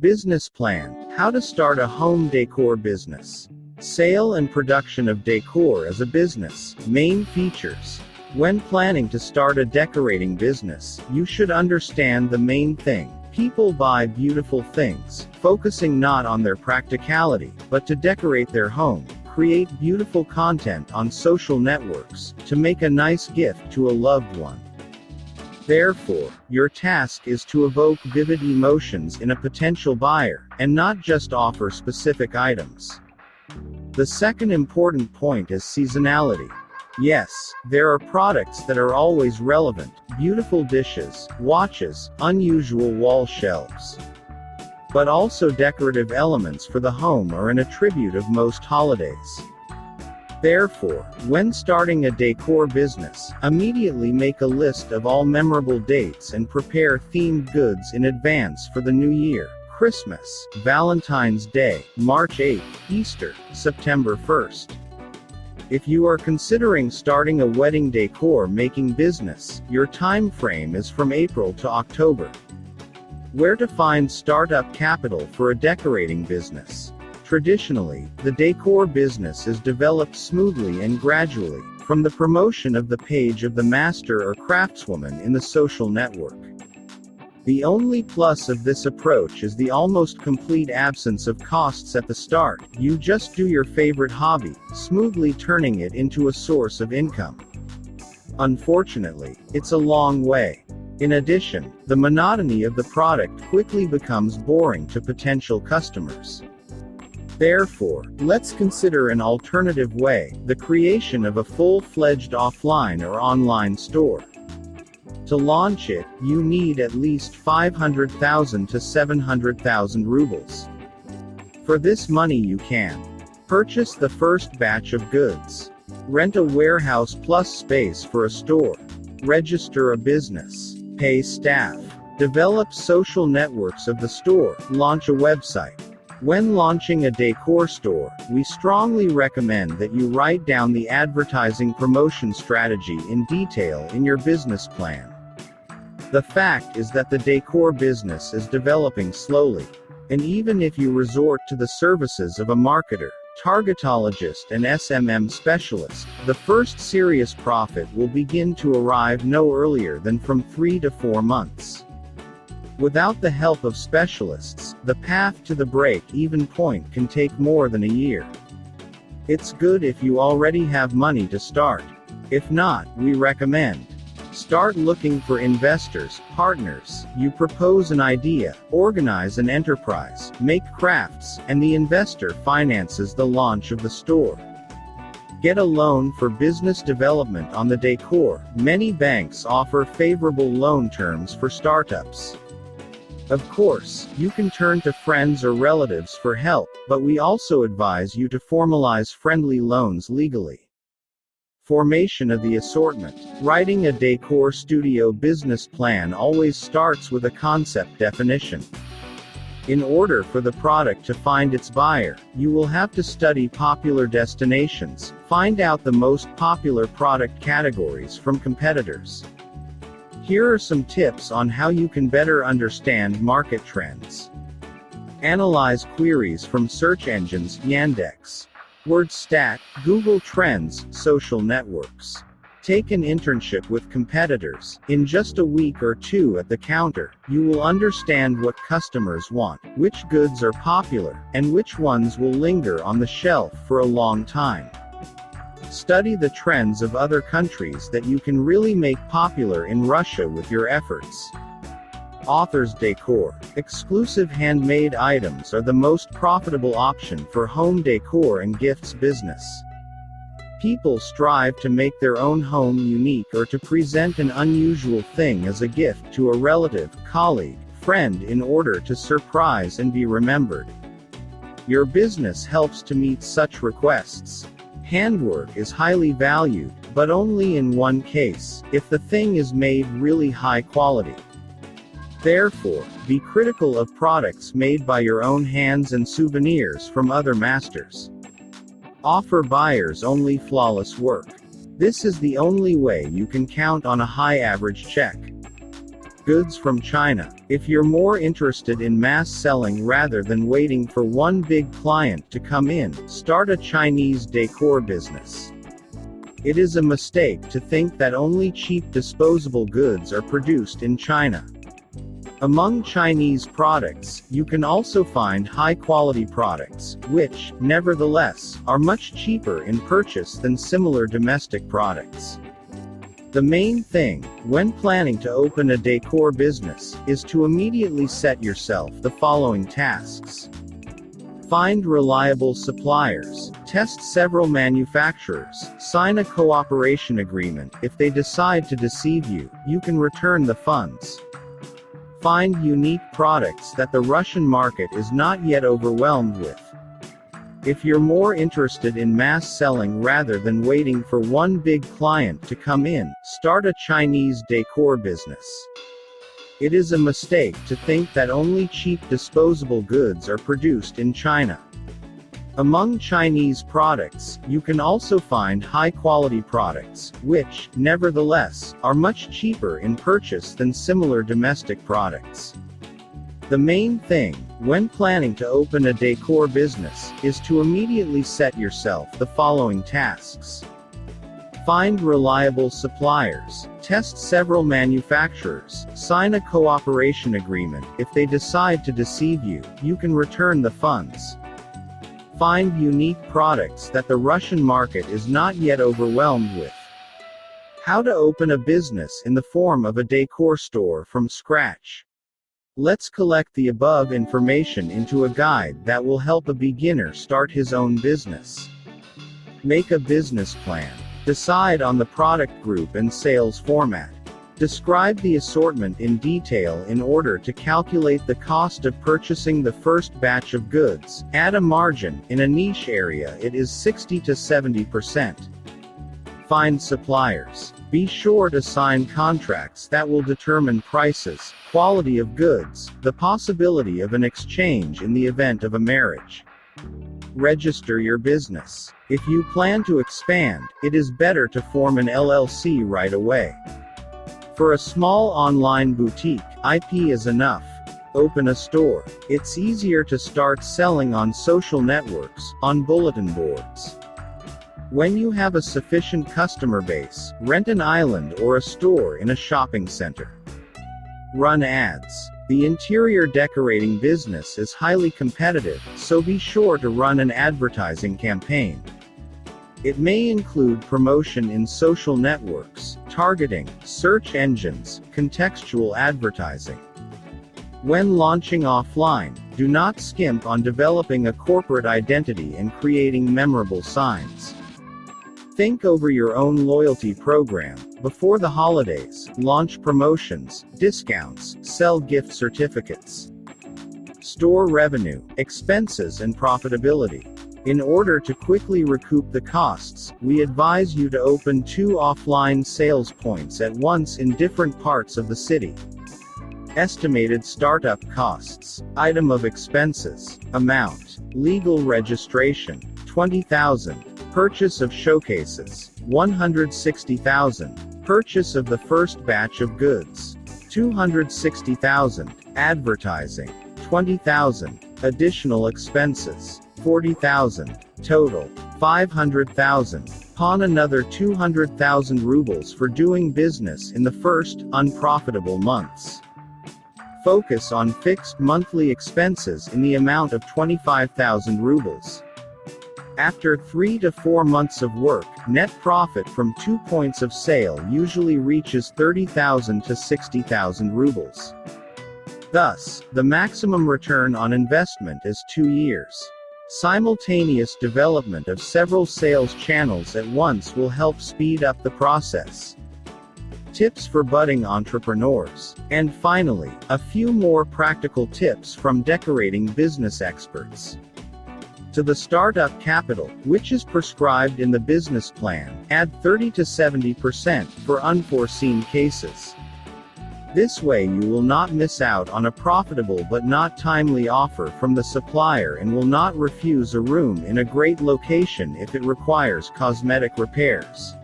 Business plan: how to start a home decor business. Sale and production of decor as a business. Main features. When planning to start a decorating business, you should understand the main thing. People buy beautiful things, focusing not on their practicality, but to decorate their home. Create beautiful content on social networks, to make a nice gift to a loved one. Therefore, your task is to evoke vivid emotions in a potential buyer, and not just offer specific items. The second important point is seasonality. Yes, there are products that are always relevant: beautiful dishes, watches, unusual wall shelves. But also decorative elements for the home are an attribute of most holidays. Therefore, when starting a decor business, immediately make a list of all memorable dates and prepare themed goods in advance for the new year: Christmas, Valentine's Day, March 8th, Easter, September 1st. If you are considering starting a wedding decor making business, your time frame is from April to October. Where to find startup capital for a decorating business? Traditionally, the decor business is developed smoothly and gradually, from the promotion of the page of the master or craftswoman in the social network. The only plus of this approach is the almost complete absence of costs at the start. You just do your favorite hobby, smoothly turning it into a source of income. Unfortunately, it's a long way. In addition, the monotony of the product quickly becomes boring to potential customers. Therefore, let's consider an alternative way: the creation of a full-fledged offline or online store. To launch it, you need at least 500,000 to 700,000 rubles. For this money you can purchase the first batch of goods, rent a warehouse plus space for a store, register a business, pay staff, develop social networks of the store, launch a website. When launching a decor store, we strongly recommend that you write down the advertising promotion strategy in detail in your business plan. The fact is that the decor business is developing slowly. And even if you resort to the services of a marketer, targetologist and SMM specialist, the first serious profit will begin to arrive no earlier than from 3 to 4 months. Without the help of specialists, the path to the break-even point can take more than a year. It's good if you already have money to start. If not, we recommend start looking for investors, partners. You propose an idea, organize an enterprise, make crafts, and the investor finances the launch of the store. Get a loan for business development on the decor. Many banks offer favorable loan terms for startups. Of course, you can turn to friends or relatives for help, but we also advise you to formalize friendly loans legally. Formation of the assortment. Writing a decor studio business plan always starts with a concept definition. In order for the product to find its buyer, you will have to study popular destinations, find out the most popular product categories from competitors. Here are some tips on how you can better understand market trends. Analyze queries from search engines: Yandex, WordStat, Google Trends, social networks. Take an internship with competitors. In just a week or two at the counter, you will understand what customers want, which goods are popular, and which ones will linger on the shelf for a long time. Study the trends of other countries that you can really make popular in Russia with your efforts. Author's decor. Exclusive handmade items are the most profitable option for home decor and gifts business. People strive to make their own home unique or to present an unusual thing as a gift to a relative, colleague, friend in order to surprise and be remembered. Your business helps to meet such requests. Handwork is highly valued, but only in one case: if the thing is made really high quality. Therefore, be critical of products made by your own hands and souvenirs from other masters. Offer buyers only flawless work. This is the only way you can count on a high average check. goods from China. If you're more interested in mass selling rather than waiting for one big client to come in, start a Chinese decor business. It is a mistake to think that only cheap disposable goods are produced in China. Among Chinese products, you can also find high-quality products, which, nevertheless, are much cheaper in purchase than similar domestic products. The main thing, when planning to open a decor business, is to immediately set yourself the following tasks. Find reliable suppliers, test several manufacturers, sign a cooperation agreement. If they decide to deceive you, you can return the funds. Find unique products that the Russian market is not yet overwhelmed with. If you're more interested in mass selling rather than waiting for one big client to come in, start a Chinese decor business. It is a mistake to think that only cheap disposable goods are produced in China. Among Chinese products, you can also find high-quality products, which, nevertheless, are much cheaper in purchase than similar domestic products. The main thing, when planning to open a decor business, is to immediately set yourself the following tasks. Find reliable suppliers, test several manufacturers, sign a cooperation agreement. If they decide to deceive you, you can return the funds. Find unique products that the Russian market is not yet overwhelmed with. How to open a business in the form of a decor store from scratch. Let's collect the above information into a guide that will help a beginner start his own business. Make a business plan. Decide on the product group and sales format. Describe the assortment in detail in order to calculate the cost of purchasing the first batch of goods. Add a margin. In a niche area it is 60 to 70%. Find suppliers. Be sure to sign contracts that will determine prices, quality of goods, the possibility of an exchange in the event of a marriage. Register your business. If you plan to expand, it is better to form an LLC right away. For a small online boutique, IP is enough. Open a store. It's easier to start selling on social networks, on bulletin boards. When you have a sufficient customer base, rent an island or a store in a shopping center. Run ads. The interior decorating business is highly competitive, so be sure to run an advertising campaign. It may include promotion in social networks, targeting, search engines, contextual advertising. When launching offline, do not skimp on developing a corporate identity and creating memorable signs. Think over your own loyalty program. Before the holidays, launch promotions, discounts, sell gift certificates. Store revenue, expenses and profitability. In order to quickly recoup the costs, we advise you to open 2 offline sales points at once in different parts of the city. Estimated startup costs. Item of expenses. Amount. Legal registration. 20,000. Purchase of showcases. 160,000. Purchase of the first batch of goods. 260,000. Advertising. 20,000. Additional expenses. 40,000. Total. 500,000. Pawn another 200,000 rubles for doing business in the first, unprofitable months. Focus on fixed monthly expenses in the amount of 25,000 rubles. After 3 to 4 months of work, net profit from 2 points of sale usually reaches 30,000 to 60,000 rubles. Thus, the maximum return on investment is 2 years. Simultaneous development of several sales channels at once will help speed up the process. Tips for budding entrepreneurs. And finally, a few more practical tips from decorating business experts. To the startup capital, which is prescribed in the business plan, add 30 to 70% for unforeseen cases. This way you will not miss out on a profitable but not timely offer from the supplier and will not refuse a room in a great location if it requires cosmetic repairs.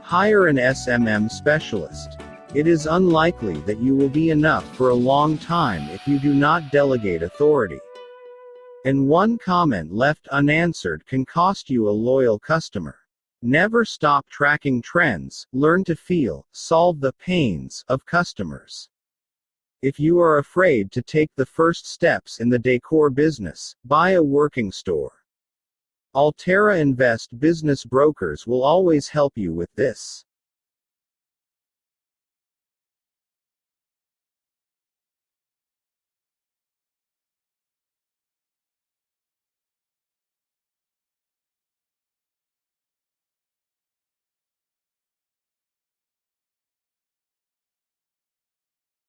Hire an SMM specialist. It is unlikely that you will be enough for a long time if you do not delegate authority. And one comment left unanswered can cost you a loyal customer. Never stop tracking trends, learn to feel, solve the pains of customers. If you are afraid to take the first steps in the decor business, buy a working store. Altera Invest Business Brokers will always help you with this.